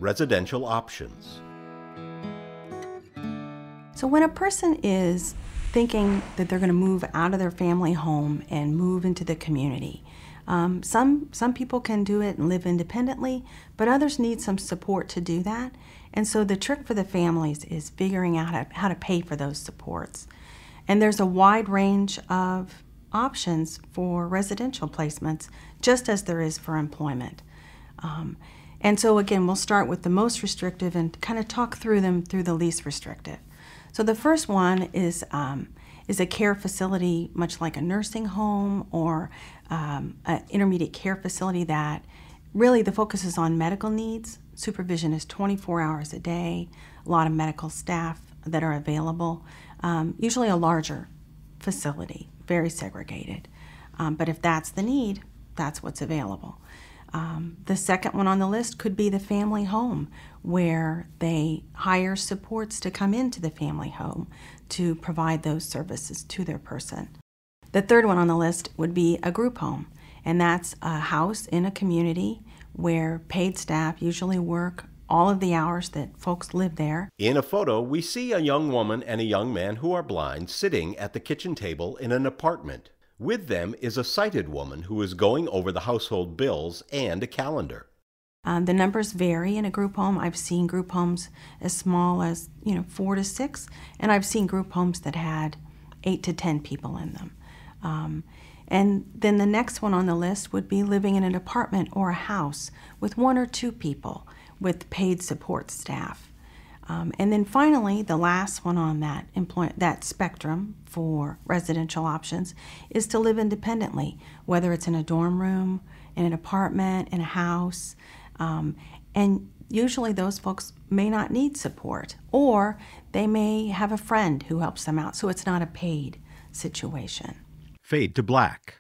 residential options. So when a person is thinking that they're going to move out of their family home and move into the community, some people can do it and live independently, but others need some support to do that. And so the trick for the families is figuring out how to pay for those supports. And there's a wide range of options for residential placements, just as there is for employment. And so again, we'll start with the most restrictive and kind of talk through them through the least restrictive. So the first one is a care facility, much like a nursing home or an intermediate care facility that really the focus is on medical needs. Supervision is 24 hours a day, a lot of medical staff that are available, usually a larger facility, very segregated. But if that's the need, that's what's available. The second one on the list could be the family home, where they hire supports to come into the family home to provide those services to their person. The third one on the list would be a group home, and that's a house in a community where paid staff usually work all of the hours that folks live there. In a photo, we see a young woman and a young man who are blind sitting at the kitchen table in an apartment. With them is a sighted woman who is going over the household bills and a calendar. The numbers vary in a group home. I've seen group homes as small as 4 to 6, and I've seen group homes that had 8 to 10 people in them. And then the next one on the list would be living in an apartment or a house with 1 or 2 people with paid support staff. And then finally, the last one on that spectrum for residential options is to live independently, whether it's in a dorm room, in an apartment, in a house. And usually those folks may not need support, or they may have a friend who helps them out, so it's not a paid situation. Fade to black.